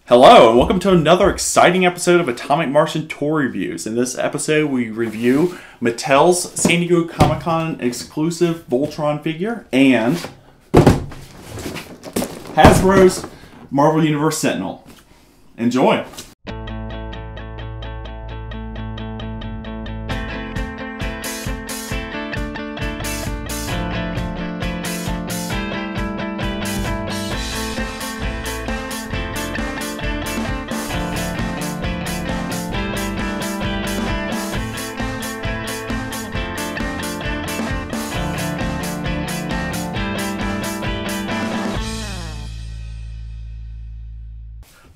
Hello, and welcome to another exciting episode of Atomic Martian Toy Reviews. In this episode, of Atomic Martian Toy Reviews. In this episode, we review Mattel's San Diego Comic-Con exclusive Voltron figure and Hasbro's Marvel Universe Sentinel. Enjoy!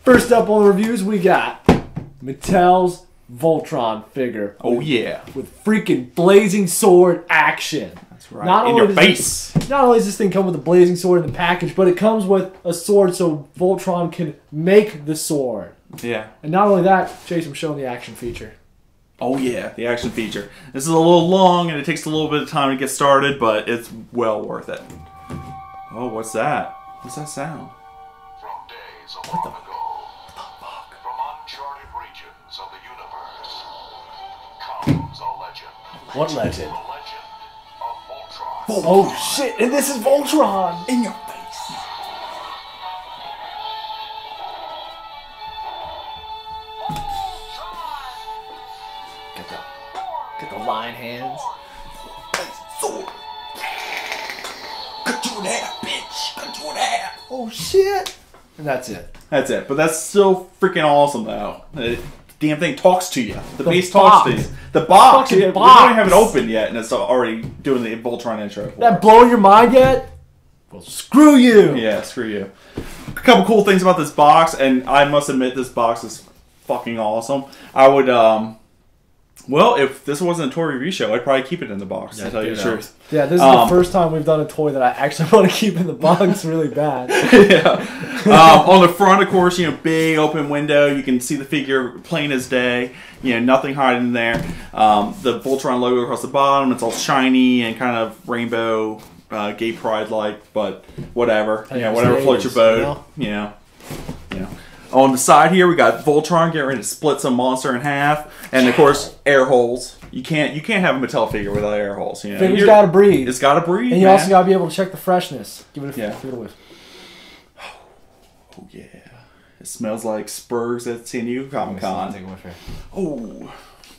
First up on the reviews, we got Mattel's Voltron figure. Oh yeah. With freaking blazing sword action. That's right. In your face. Not only does this thing come with a blazing sword in the package, but it comes with a sword so Voltron can make the sword. Yeah. And not only that, Chase, I'm showing the action feature. Oh yeah, the action feature. This is a little long and it takes a little bit of time to get started, but it's well worth it. Oh, what's that? What's that sound? From days of long ago. Uncharted regions of the universe comes a legend. What legend? The legend of Voltron. Oh shit, and this is Voltron! In your face. Get the lion hands. Sword. Cut you in half, bitch. Cut you in half. Oh shit! And that's it. That's it. But that's still freaking awesome, though. The damn thing talks to you. The base talks to you. The box. We don't even have it open yet, and it's already doing the Voltron intro. That blowing your mind yet? Well, screw you. Yeah, screw you. A couple cool things about this box, and I must admit this box is fucking awesome. I would, well, if this wasn't a toy review show, I'd probably keep it in the box, to tell you the truth. Yeah, this is the first time we've done a toy that I actually want to keep in the box really bad. Yeah. On the front, of course, you know, big open window. You can see the figure plain as day. You know, nothing hiding in there. The Voltron logo across the bottom. It's all shiny and kind of rainbow, gay pride-like, but whatever. You know, whatever floats your boat. You know. On the side here, we got Voltron getting ready to split some monster in half, and of course, air holes. You can't have a Mattel figure without air holes. You know? Figure's got to breathe. It's got to breathe. And you also got to be able to check the freshness. Give it a whiff. Oh yeah, it smells like Spurs at San Diego Comic-Con. Take a whiff here.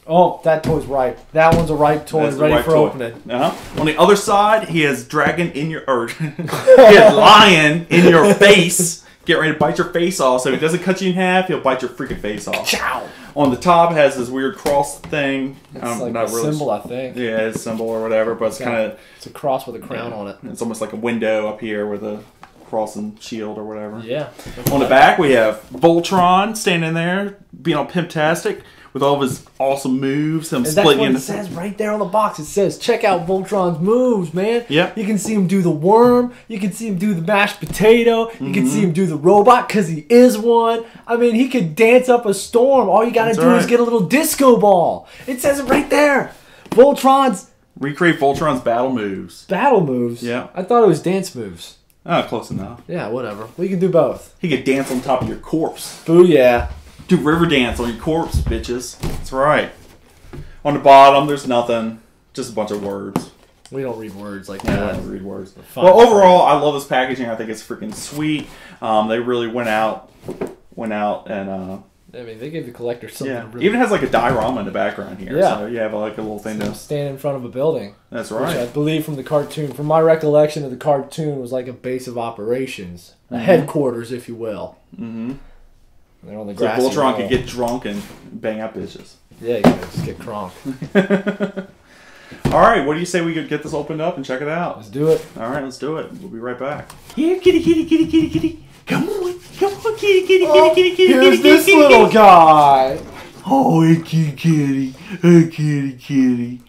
Oh, that toy's ripe. That one's a ripe toy, ready for opening. On the other side, he has dragon in your, or he has lion in your face. Get ready to bite your face off. So if he doesn't cut you in half, he'll bite your freaking face off. Chow. On the top, it has this weird cross thing. It's like a symbol, I think. Yeah, it's a symbol or whatever, but it's kind of... It's a cross with a crown on it. It's almost like a window up here with a cross and shield or whatever. Yeah. On the back, we have Voltron standing there, being all pimptastic with all of his awesome moves. And that's what it says right there on the box. It says, check out Voltron's moves, man. Yep. You can see him do the worm. You can see him do the mashed potato. You can see him do the robot because he is one. I mean, he could dance up a storm. All you got to do is get a little disco ball. It says it right there. Recreate Voltron's battle moves. Battle moves? Yeah. I thought it was dance moves. Oh, close enough. Yeah, whatever. We can do both. He could dance on top of your corpse. Booyah. Do river dance on your corpse, bitches. That's right. On the bottom, there's nothing. Just a bunch of words. We don't read words like that. I don't read words. Well, overall, I love this packaging. I think it's freaking sweet. They really went out and... I mean, they gave the collector something. Yeah. Really even has like a diorama in the background here. Yeah. So you have like a little thing to... stand in front of a building. That's right. Which I believe from the cartoon, from my recollection of the cartoon, was like a base of operations. A headquarters, if you will. Mm-hmm. They're on the grassy so Voltron wall. could get drunk and bang out bitches. Yeah, you can just get crunk. All right, what do you say we could get this opened up and check it out? Let's do it. All right, let's do it. We'll be right back. Here, kitty, kitty, kitty, kitty, kitty. Come on, kitty, kitty, kitty, kitty, kitty, here's kitty, this kitty, little guy. Oh, hey, kitty, kitty. Hey, kitty, kitty.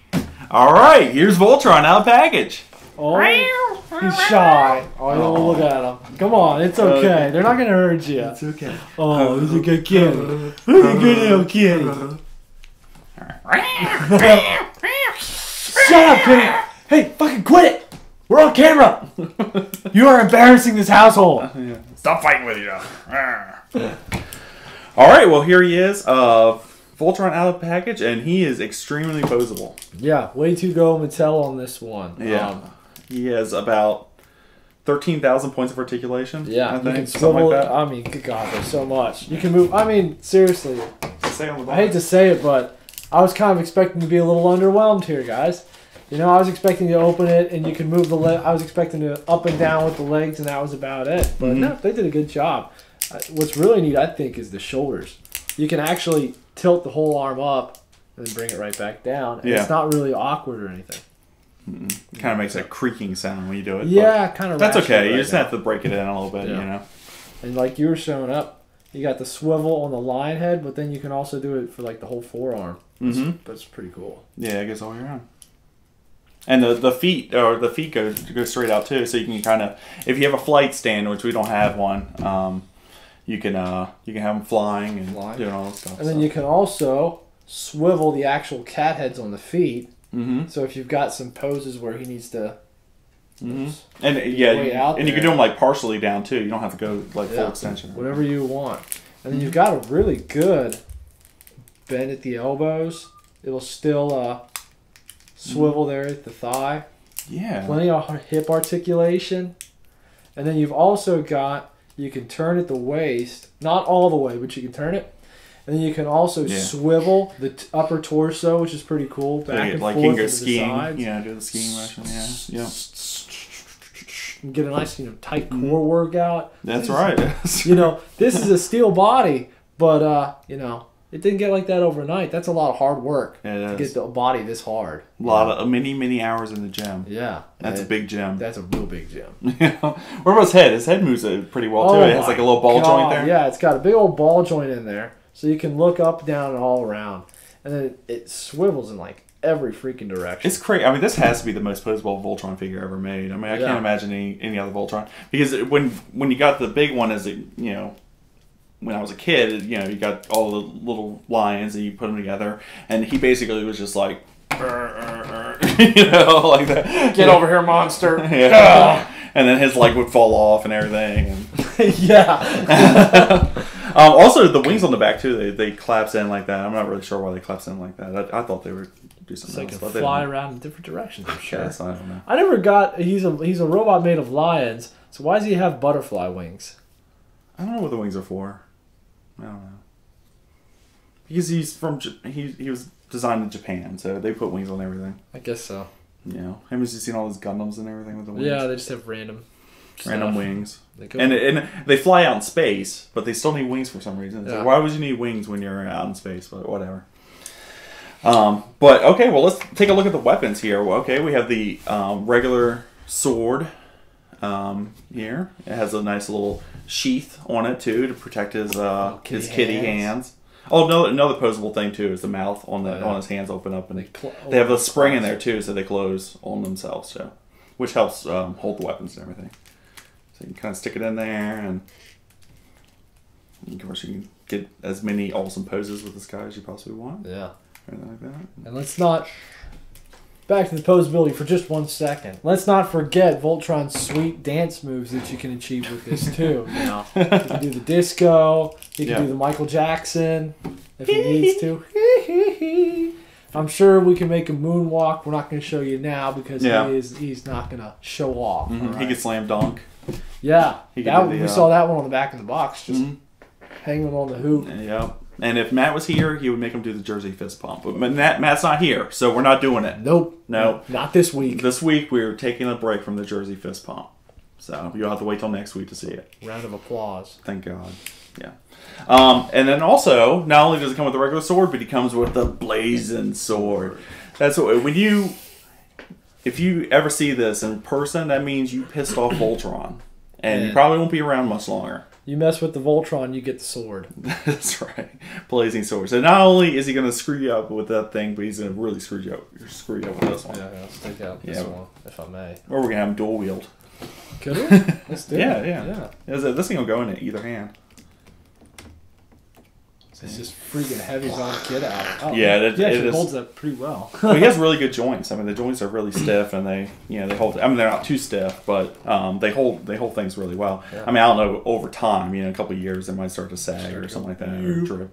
All right, here's Voltron out of package. Oh, he's shy. Oh, you don't look at him. Come on, it's okay. They're not going to hurt you. It's okay. Oh, he's a good kitty. He's a good little kitty. Shut up, kitty. Hey, fucking quit it. We're on camera. You are embarrassing this household. Stop fighting with you. All right, well, here he is. Voltron out of the package, and he is extremely poseable. Yeah, way to go, Mattel, on this one. Yeah. He has about 13,000 points of articulation. Yeah, I you think. can Something swivel. like that. I mean, good God, there's so much. You can move. I mean, seriously. Say on the I hate to say it, but I was kind of expecting to be a little underwhelmed here, guys. You know, I was expecting to open it and you can move the leg. I was expecting to up and down with the legs, and that was about it. But no, they did a good job. What's really neat, I think, is the shoulders. You can actually tilt the whole arm up and then bring it right back down. And it's not really awkward or anything. It kind of makes a creaking sound when you do it. Yeah, kind of. That's okay. You just have to break it in a little bit, you know. And like you were showing up, you got the swivel on the lion head, but then you can also do it for like the whole forearm. That's pretty cool. Yeah, it goes all around. And the feet go straight out too, so you can kind of, if you have a flight stand, which we don't have one, you can have them flying and doing all that stuff. And then you can also swivel the actual cat heads on the feet. So if you've got some poses where he needs to, and you can do them like partially down too. You don't have to go like full extension. Whatever you want. And then you've got a really good bend at the elbows. It'll still swivel there at the thigh. Yeah. Plenty of hip articulation. And then you've also got, you can turn at the waist. Not all the way, but you can turn it. And then you can also swivel the upper torso, which is pretty cool. Back and forth you can go to skiing. the sides. Yeah, do the skiing motion. Yeah. And get a nice, tight core workout. That's right. This is a steel body, but it didn't get like that overnight. That's a lot of hard work to get the body this hard. A lot of many hours in the gym. Yeah, that's a big gym. That's a real big gym. What about his head? His head moves pretty well too. It has like a little ball joint there. Yeah, it's got a big old ball joint in there, so you can look up, down, and all around, and then it swivels in like every freaking direction. It's crazy. I mean, this has to be the most poseable Voltron figure ever made. I mean, I can't imagine any other Voltron, because when you got the big one as when I was a kid, you got all the little lions and you put them together, and he basically was just like, like that. Get over here, monster! And then his leg would fall off and everything. And also, the wings on the back too, they collapse in like that. I'm not really sure why they collapse in like that. I thought they would do something else. So they can fly around in different directions. I'm sure. I don't know. I never got. He's a robot made of lions. So why does he have butterfly wings? I don't know what the wings are for. I don't know. Because he was designed in Japan, so they put wings on everything. I guess so. Haven't you seen all those Gundams and everything with the wings? Yeah, they just have random wings. And they fly out in space, but they still need wings for some reason. So why would you need wings when you're out in space? But whatever. But okay, well, let's take a look at the weapons here. Okay, we have the regular sword here. It has a nice little sheath on it too to protect his kitty hands. Oh, no! Another poseable thing too is the mouth on his hands open up, and they have a spring in there too, so they close on themselves, so which helps hold the weapons and everything. So you can kind of stick it in there, and you can get as many awesome poses with this guy as you possibly want. Yeah, anything like that. And let's not. Back to the posability for just 1 second. Let's not forget Voltron's sweet dance moves that you can achieve with this too. You can do the disco. You can do the Michael Jackson if he needs to. I'm sure we can make a moonwalk. We're not going to show you now because he's not going to show off. Right? He can slam dunk. Yeah, we saw that one on the back of the box, just hanging on the hoop. Yeah. And if Matt was here, he would make him do the Jersey fist pump. But Matt's not here, so we're not doing it. Nope. No. Not this week. This week, we're taking a break from the Jersey fist pump. So you'll have to wait till next week to see it. Round of applause. Thank God. Yeah. And then also, not only does it come with the regular sword, but he comes with the blazing sword. That's what, if you ever see this in person, that means you pissed off Voltron. And you probably won't be around much longer. You mess with the Voltron, you get the sword. That's right. Blazing sword. So not only is he going to screw you up with that thing, but he's going to really screw you up with this one. Yeah, let's take out this one, if I may. Or we're going to have him dual wield. Could we? Let's do it. Yeah. This thing will go in either hand. See, It's just freaking heavy on the kid out. Oh, Yeah, it holds up pretty well. Well, he has really good joints. I mean, the joints are really stiff, and they hold. I mean, they're not too stiff, but they hold things really well. Yeah. I mean, I don't know, over time, a couple of years, they might start to sag or something like that, or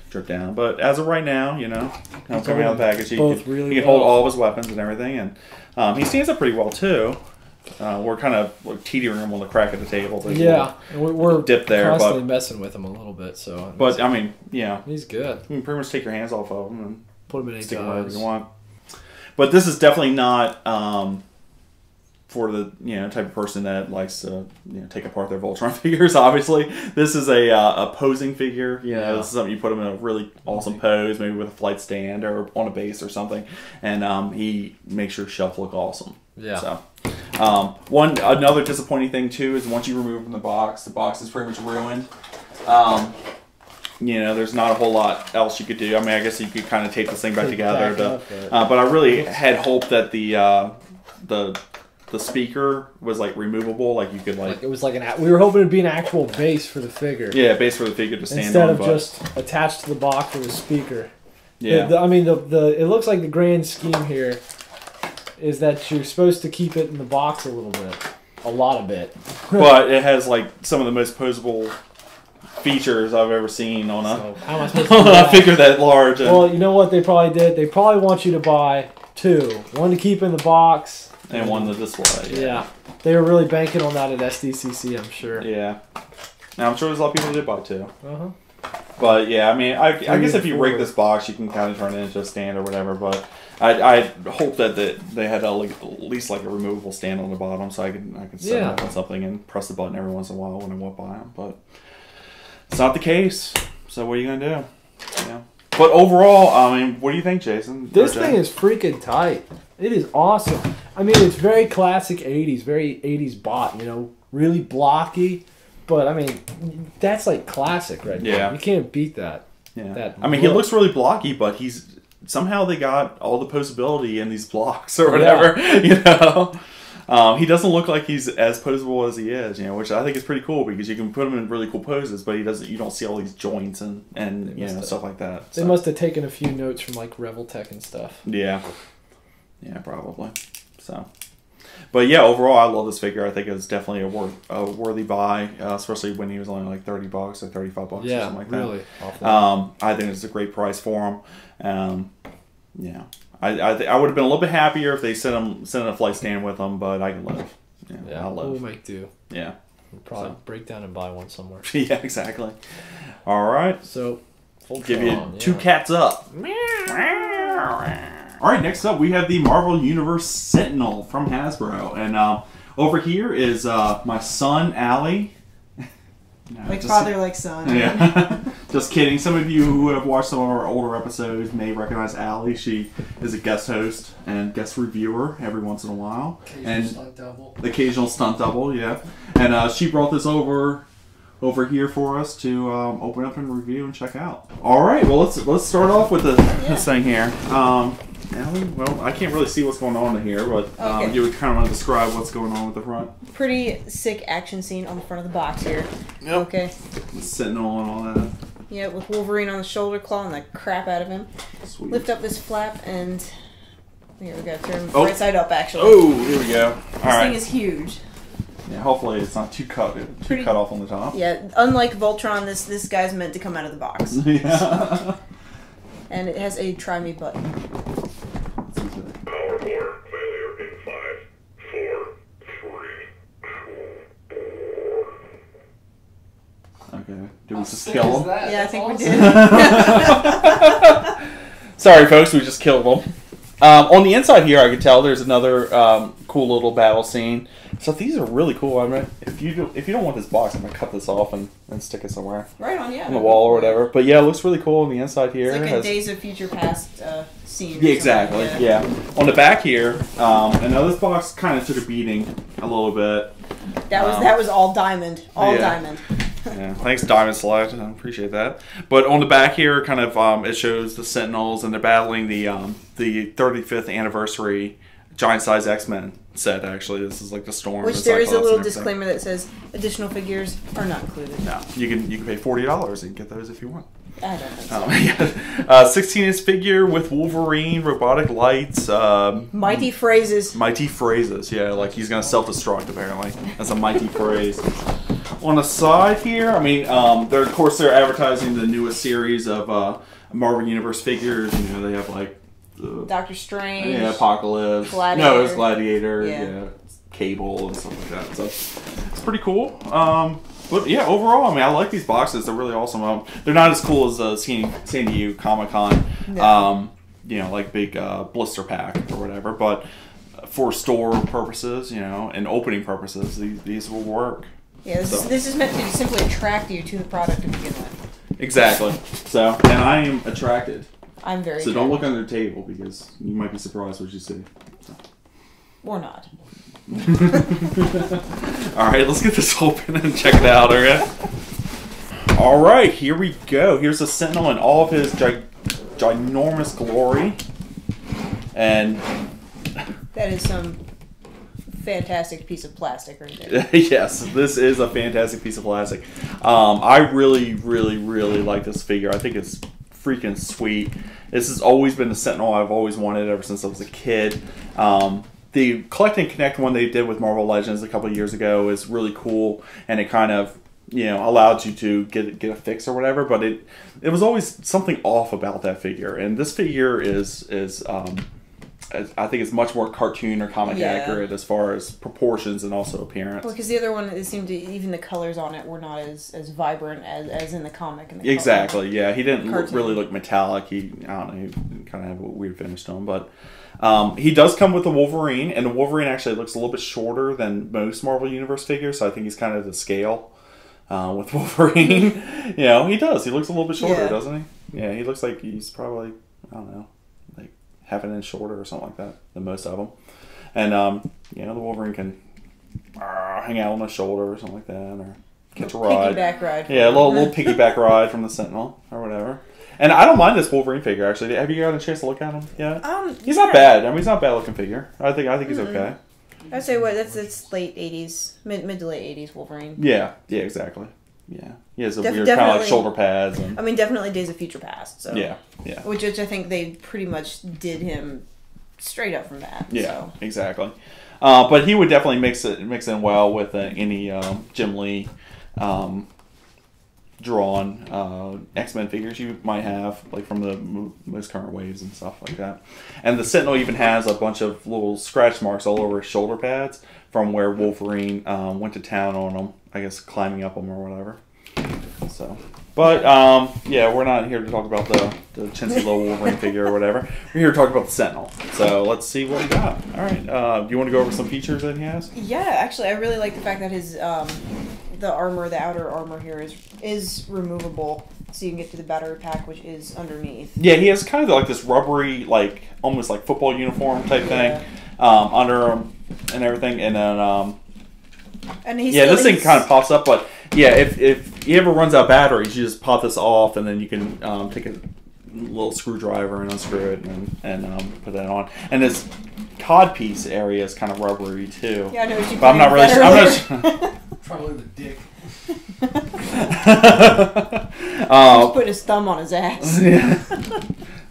drip down. But as of right now, coming out of the package, he can hold all of his weapons and everything, and he stands up pretty well too. We're kind of teetering him on the crack of the table. Yeah, we're dipped there, constantly messing with him a little bit. So, but I mean, he's good. You can pretty much take your hands off of him and put him in stick him wherever you want. But this is definitely not for the type of person that likes to take apart their Voltron figures. Obviously, this is a posing figure. This is something you put him in a really awesome pose, maybe with a flight stand or on a base or something, and he makes your shelf look awesome. Yeah. So. Another disappointing thing too is once you remove from the box is pretty much ruined. There's not a whole lot else you could do. I mean, I guess you could kind of tape this thing back together, but I really had hoped that the speaker was like removable, like you could like. It was like we were hoping it'd be an actual base for the figure. Yeah, base for the figure to stand instead on, of just attached to the box with a speaker. Yeah. It looks like the grand scheme here is that you're supposed to keep it in the box a little bit. A lot of it. But it has like some of the most posable features I've ever seen on how am I supposed to do that? a figure that large. Well, you know what they probably did? They probably want you to buy two. One to keep in the box. And one to display. Yeah. They were really banking on that at SDCC, I'm sure. Yeah. Now, I'm sure there's a lot of people that did buy two. Uh-huh. But yeah, I mean, I guess if you rig this box, you can kind of turn it into a stand or whatever. But I hope that they had at least like a removable stand on the bottom, so I could set it up on something and press the button every once in a while when I walk by them. But it's not the case. So what are you gonna do? Yeah. But overall, I mean, what do you think, Jason? This thing is freaking tight. It is awesome. I mean, it's very classic 80s, very 80s bot. Really blocky. But I mean, that's like classic right now. You can't beat that. Yeah. I mean, he looks really blocky, but somehow they got all the posability in these blocks or whatever. He doesn't look like he's as posable as he is, which I think is pretty cool because you can put him in really cool poses, but you don't see all these joints and stuff like that. They must have taken a few notes from like Reveltech and stuff. Yeah. Yeah, probably. So. But yeah, overall, I love this figure. I think it's definitely a worthy buy, especially when he was only like $30 or $35 or something like that. Really. I think it's a great price for him. Yeah, I would have been a little bit happier if they sent a flight stand with him, but I can live. Yeah, I'll live. We'll make do. Yeah, we'll probably break down and buy one somewhere. Yeah, exactly. All right, so give you two cats up. All right, next up we have the Marvel Universe Sentinel from Hasbro, and over here is my son Allie. Like father, like son. Yeah, just kidding. Some of you who have watched some of our older episodes may recognize Allie. She is a guest host and guest reviewer every once in a while, stunt double. The occasional stunt double, yeah. And she brought this over here for us to open up and review and check out. All right, well let's start off with this thing here. Allie, well, I can't really see what's going on in here, but you would kind of want to describe what's going on with the front. Pretty sick action scene on the front of the box here. Yep. Okay. The Sentinel and all that. Yeah, with Wolverine on the shoulder clawing the crap out of him. Sweet. Lift up this flap and here we go. Turn right side up actually. Oh, here we go. This thing is huge. Yeah, hopefully it's not too cut off on the top. Yeah, unlike Voltron, this guy's meant to come out of the box. Yeah. And it has a try me button. Power board failure in 5, 4, 3, 2, 1. Okay. Do we just kill him? Yeah, I think we did. Don't Sorry, folks, we just killed them. On the inside here, I can tell there's another cool little battle scene. So these are really cool. I mean, if you don't want this box, I'm gonna cut this off and stick it somewhere. Right on, yeah. On the wall or whatever. But yeah, it looks really cool on the inside here. It's like a Days of Future Past scene. Yeah, exactly. Yeah. On the back here, and now this box kind of took a beating a little bit. That was all diamond. All diamond. Yeah, thanks Diamond Select. I appreciate that. But on the back here, kind of, it shows the Sentinels, and they're battling the 35th anniversary giant size X-Men set. Actually, this is like the Storm. Which there is a little disclaimer that says additional figures are not included. No, you can pay $40 and get those if you want. I don't think so. 16-inch figure with Wolverine, robotic lights. Mighty phrases. Mighty phrases, yeah, like he's gonna self-destruct apparently. That's a mighty phrase. On the side here, I mean, they're advertising the newest series of Marvel Universe figures. You know, they have like Doctor Strange. Yeah, Apocalypse. Gladiator. No, it was Gladiator. Yeah. Cable and stuff like that. So it's pretty cool. But yeah, overall, I mean, I like these boxes. They're really awesome. They're not as cool as San Diego Comic-Con. No. You know, like big blister pack or whatever. But for store purposes, you know, and opening purposes, these will work. Yeah, this is meant to simply attract you to the product to begin with. Exactly. So, and I am attracted. I'm very. So don't look under the table because you might be surprised what you see. So. Or not. Alright, let's get this open and check it out, okay? Alright, here we go. Here's the Sentinel in all of his ginormous glory. And that is some fantastic piece of plastic right there. Yes, this is a fantastic piece of plastic. I really, really, really like this figure. I think it's freaking sweet. This has always been the Sentinel I've always wanted ever since I was a kid. The Collect and Connect one they did with Marvel Legends a couple of years ago is really cool, and it kind of, you know, allowed you to get a fix or whatever. But it was always something off about that figure, and this figure is I think it's much more cartoon or comic accurate as far as proportions and also appearance. Well, because the other one, it seemed to, even the colors on it were not as vibrant as in the comic. And the exactly, yeah. He didn't really look metallic. I don't know, he kind of had a weird finish to him. But he does come with the Wolverine, and the Wolverine actually looks a little bit shorter than most Marvel Universe figures, so I think he's kind of the scale with Wolverine. You know, he does. He looks a little bit shorter, doesn't he? Yeah, he looks like he's probably, I don't know, like half an inch shorter or something like that than most of them. And, you know, the Wolverine can hang out on my shoulder or something like that, or catch a ride. Piggyback ride. Yeah, a little piggyback ride from the Sentinel or whatever. And I don't mind this Wolverine figure, actually. Have you gotten a chance to look at him yet? He's not bad. I mean, he's not a bad looking figure. I think he's okay. I'd say that's late 80s, mid to late 80s Wolverine. Yeah, exactly. Yeah, he has a weird kind of like shoulder pads. And, I mean, definitely Days of Future Past. So. Yeah. Which I think they pretty much did him straight up from that. Yeah, so. Exactly. But he would definitely mix in well with any Jim Lee drawn X-Men figures you might have, like from the most current waves and stuff like that. And the Sentinel even has a bunch of little scratch marks all over his shoulder pads from where Wolverine went to town on them, I guess climbing up them or whatever. So, but yeah, we're not here to talk about the chintzy little Wolverine figure or whatever. We're here to talk about the Sentinel. So let's see what we got. All right, do you want to go over some features that he has? Yeah, actually, I really like the fact that his the armor, the outer armor here is removable, so you can get to the battery pack, which is underneath. Yeah, he has kind of like this rubbery, like almost like football uniform type thing under him and everything, and then and he's this thing kind of pops up. But yeah, if he ever runs out of batteries, you just pop this off, and then you can take a little screwdriver and unscrew it and put that on. And this codpiece area is kind of rubbery too. Yeah, I know. But I'm not really sure. I'm not probably the dick. He's put his thumb on his ass. Yeah.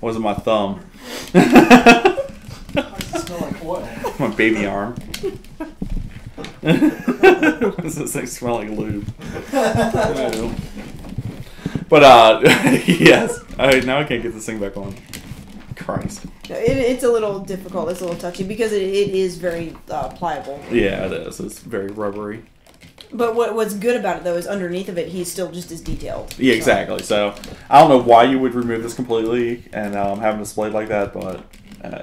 Wasn't my thumb. Smell like what? My baby arm. Does this thing smell like lube? But yes. Now I can't get this thing back on. Christ. It's a little difficult. It's a little touchy because it is very pliable. Yeah, it is. It's very rubbery. But what's good about it, though, is underneath of it, he's still just as detailed. Yeah, exactly. So, I don't know why you would remove this completely and have them displayed like that, but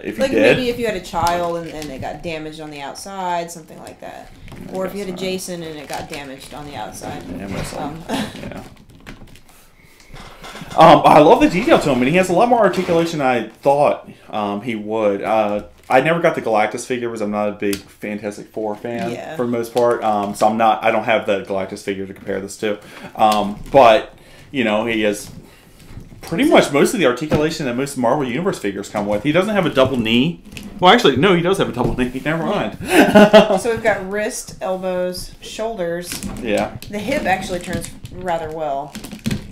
if you like did... maybe if you had a child and it got damaged on the outside, something like that. Or if you had a Jason and it got damaged on the outside. Yeah. I love the detail to him, and he has a lot more articulation than I thought he would. I never got the Galactus figure because I'm not a big Fantastic Four fan for the most part. So I don't have the Galactus figure to compare this to. But, you know, he has pretty much most of the articulation that most Marvel Universe figures come with. He doesn't have a double knee. Well, actually, no, he does have a double knee. Never mind. So we've got wrist, elbows, shoulders. Yeah. The hip actually turns rather well.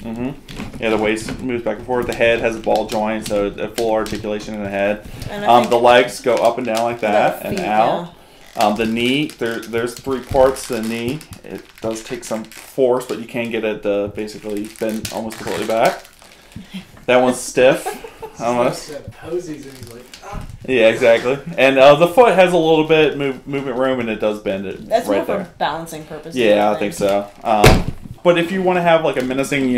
Yeah, the waist moves back and forth. The head has a ball joint, so a full articulation in the head. And the legs go up and down like that and feet, out. The knee, there's 3 parts to the knee. It does take some force, but you can get it to basically bend almost completely back. That one's stiff. Almost. Posies and he's like, ah. Yeah, exactly. And the foot has a little bit movement room, and it does bend it. That's right more for there. balancing purposes. Yeah, I think so. But if you want to have like a menacing,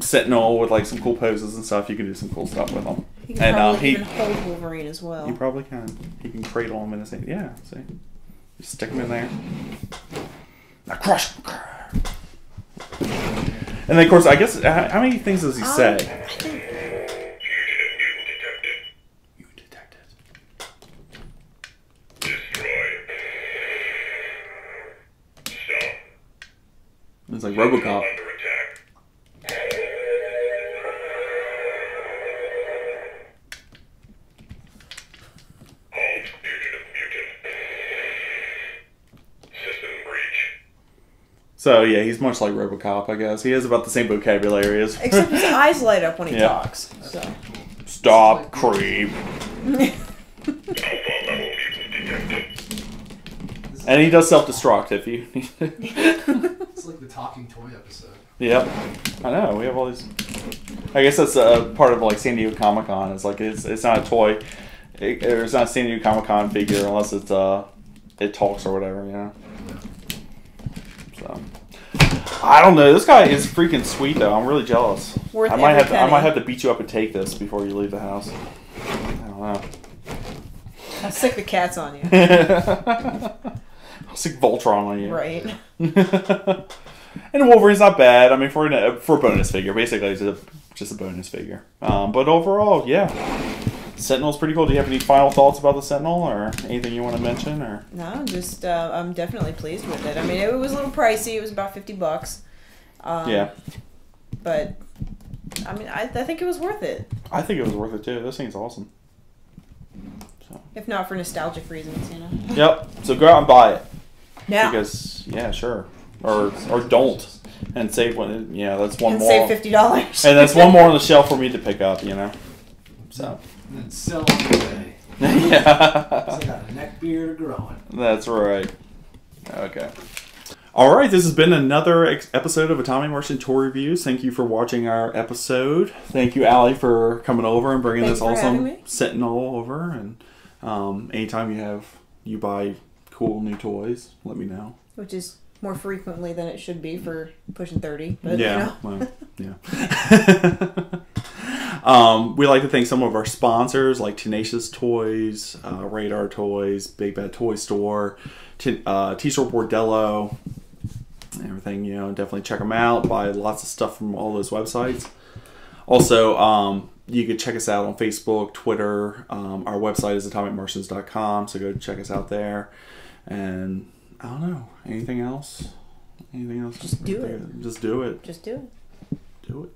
Sentinel with like some cool poses and stuff, you can do some cool stuff with him. He can probably even hold Wolverine as well. He probably can. He can cradle him menacing. Yeah, see, just stick him in there. Now crush him. And then of course, I guess how many things does he say? I think it's like RoboCop. So yeah, he's much like RoboCop, I guess. He has about the same vocabulary as. Except his eyes light up when he talks. So. Stop, creep. And he does self-destruct if you. It's like the talking toy episode. Yep, I know. We have all these. I guess that's part of like San Diego Comic-Con. It's like it's not a toy. It's not a San Diego Comic-Con figure unless it's it talks or whatever, So I don't know. This guy is freaking sweet though. I'm really jealous. Worth I might every have to beat you up and take this before you leave the house. I don't know. I'll stick the cats on you. I'll stick Voltron on you. Right. And Wolverine's not bad. I mean, for a bonus figure, basically, it's just a bonus figure. But overall, yeah, Sentinel's pretty cool. Do you have any final thoughts about the Sentinel, or anything you want to mention, or? No, just I'm definitely pleased with it. I mean, it was a little pricey. It was about $50. Yeah. But I mean, I think it was worth it. I think it was worth it too. This thing's awesome. So. If not for nostalgic reasons, Yep. So go out and buy it. Now. Because or don't, and save one. Yeah, that's one and more. save $50. And that's one more on the shelf for me to pick up. So. And then sell on the way. Yeah. I got a neck beard growing. That's right. Okay. All right, this has been another episode of Atomic Martians Toy Reviews. Thank you for watching our episode. Thank you, Allie, for coming over and bringing this awesome Sentinel over. And anytime you buy cool new toys, let me know. Which is more frequently than it should be for pushing 30. But, yeah. Well, yeah. We like to thank some of our sponsors like Tenacious Toys, Radar Toys, Big Bad Toy Store, T-Store Bordello, everything. Definitely check them out. Buy lots of stuff from all those websites. Also, you could check us out on Facebook, Twitter. Our website is AtomicMartians.com, so go check us out there. And I don't know. Anything else? Just do it. Just do it. Just do it. Do it.